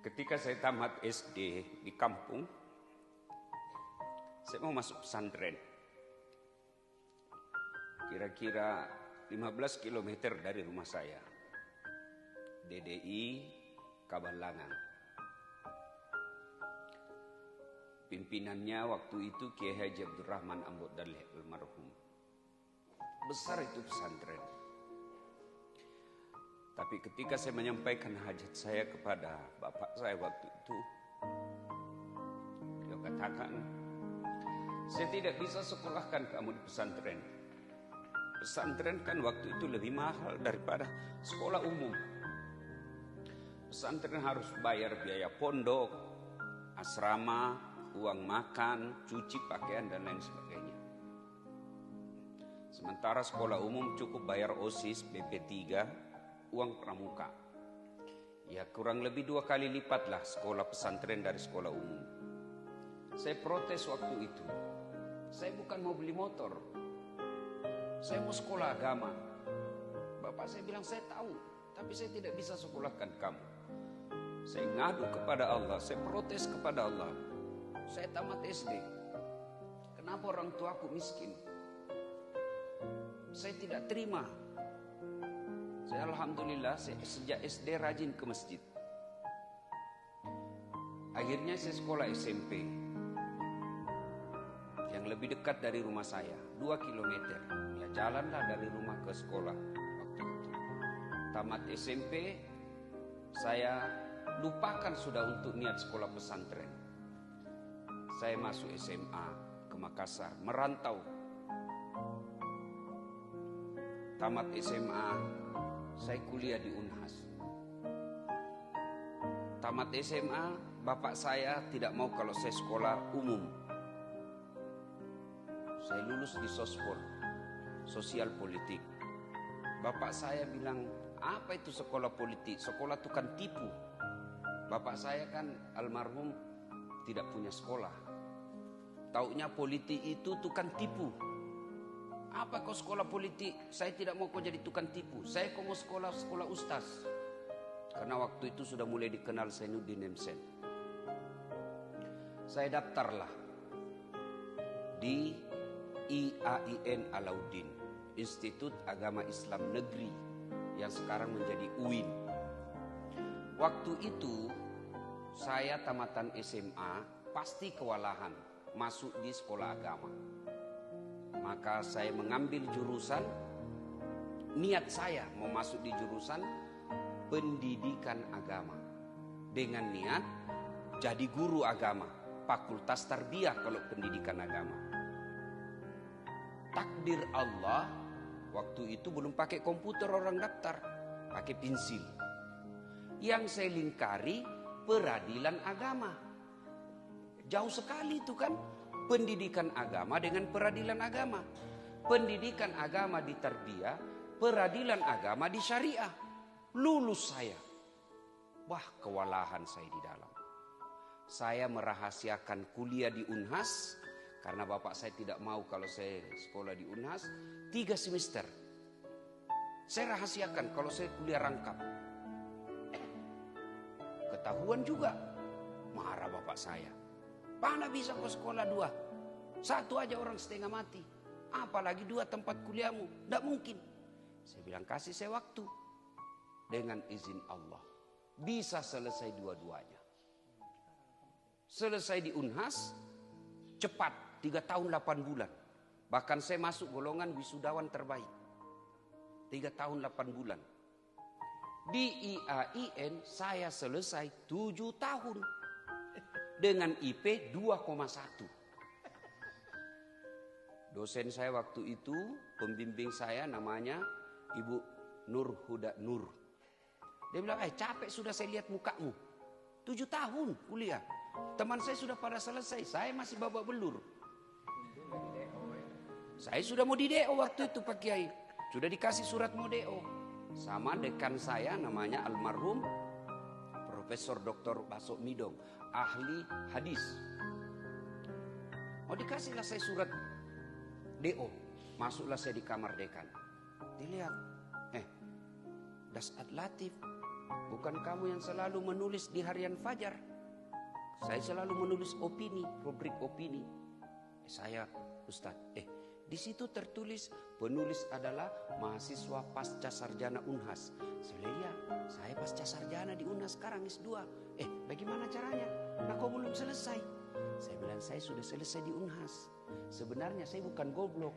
Ketika saya tamat SD di kampung, saya mau masuk pesantren. Kira-kira 15 km dari rumah saya. DDI Kabalangan. Pimpinannya waktu itu Kiai Haji Abdurrahman Ambot Daleh almarhum. Besar itu pesantren. Tapi ketika saya menyampaikan hajat saya kepada bapak saya waktu itu, beliau katakan, saya tidak bisa sekolahkan kamu di pesantren. Pesantren kan waktu itu lebih mahal daripada sekolah umum. Pesantren harus bayar biaya pondok, asrama, uang makan, cuci pakaian dan lain sebagainya. Sementara sekolah umum cukup bayar OSIS, BP3, uang pramuka. Ya kurang lebih 2 kali lipat lah sekolah pesantren dari sekolah umum. Saya protes waktu itu. Saya bukan mau beli motor. Saya mau sekolah agama. Bapak saya bilang saya tahu, tapi saya tidak bisa sekolahkan kamu. Saya ngadu kepada Allah, saya protes kepada Allah. Saya tamat SD. Kenapa orang tuaku miskin? Saya tidak terima. Saya alhamdulillah sejak SD rajin ke masjid. Akhirnya saya sekolah SMP yang lebih dekat dari rumah saya, 2 km. Ya jalanlah dari rumah ke sekolah waktu itu. Tamat SMP, saya lupakan sudah untuk niat sekolah pesantren. Saya masuk SMA ke Makassar, merantau. Tamat SMA, saya kuliah di Unhas. Tamat SMA, bapak saya tidak mau kalau saya sekolah umum. Saya lulus di Sospol, sosial politik. Bapak saya bilang, apa itu sekolah politik? Sekolah itu kan tipu. Bapak saya kan almarhum tidak punya sekolah. Taunya politik itu tukang tipu. Apa kau sekolah politik? Saya tidak mau kau jadi tukang tipu. Saya kau mau sekolah ustaz. Karena waktu itu sudah mulai dikenal Zainuddin Nemsen. Saya daftarlah di IAIN Alauddin, Institut Agama Islam Negeri, yang sekarang menjadi UIN. Waktu itu saya tamatan SMA pasti kewalahan masuk di sekolah agama. Maka saya mengambil jurusan, niat saya mau masuk di jurusan pendidikan agama. Dengan niat jadi guru agama, fakultas tarbiyah kalau pendidikan agama. Takdir Allah, waktu itu belum pakai komputer orang daftar, pakai pensil. Yang saya lingkari peradilan agama. Jauh sekali itu kan. Pendidikan agama dengan peradilan agama. Pendidikan agama di tarbiyah, peradilan agama di syariah. Lulus saya. Wah, kewalahan saya di dalam. Saya merahasiakan kuliah di Unhas karena bapak saya tidak mau kalau saya sekolah di Unhas 3 semester. Saya rahasiakan kalau saya kuliah rangkap. Ketahuan juga. Marah bapak saya. Mana bisa kau sekolah 2? 1 aja orang setengah mati. Apalagi 2 tempat kuliahmu. Tidak mungkin. Saya bilang kasih saya waktu. Dengan izin Allah. Bisa selesai dua-duanya. Selesai di Unhas. Cepat. 3 tahun 8 bulan. Bahkan saya masuk golongan wisudawan terbaik. 3 tahun 8 bulan. Di IAIN saya selesai 7 tahun. Dengan IP 2,1. Dosen saya waktu itu, pembimbing saya namanya Ibu Nur Huda Nur. Dia bilang, capek sudah saya lihat mukamu. 7 tahun kuliah. Teman saya sudah pada selesai, saya masih babak belur. Saya sudah mau di DO waktu itu Pak Kiai. Sudah dikasih surat mau DO. Sama dekan saya namanya almarhum Profesor Dr. Basok Midong, ahli hadis. Oh dikasihlah saya surat DO. Masuklah saya di kamar dekan. Dilihat, Dasat Latif Bukan kamu yang selalu menulis di harian Fajar. Saya selalu menulis opini, rubrik opini. Saya, Ustaz, di situ tertulis penulis adalah mahasiswa pasca sarjana Unhas. Saya pasca sarjana di Unhas sekarang S2. Bagaimana caranya? Nah, kok belum selesai? Saya bilang, saya sudah selesai di Unhas. Sebenarnya saya bukan goblok.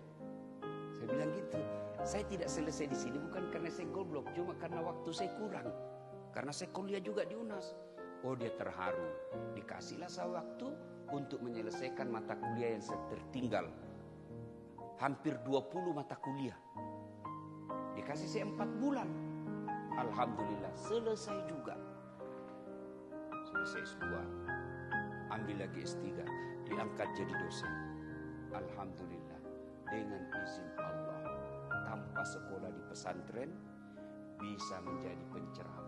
Saya bilang gitu. Saya tidak selesai di sini bukan karena saya goblok, cuma karena waktu saya kurang. Karena saya kuliah juga di Unhas. Oh, dia terharu. Dikasihlah saya waktu untuk menyelesaikan mata kuliah yang saya tertinggal. Hampir 20 mata kuliah. Dikasih saya 4 bulan. Alhamdulillah selesai juga. Selesai S2. Ambil lagi S3. Diangkat jadi dosen. Alhamdulillah. Dengan izin Allah. Tanpa sekolah di pesantren bisa menjadi penceramah.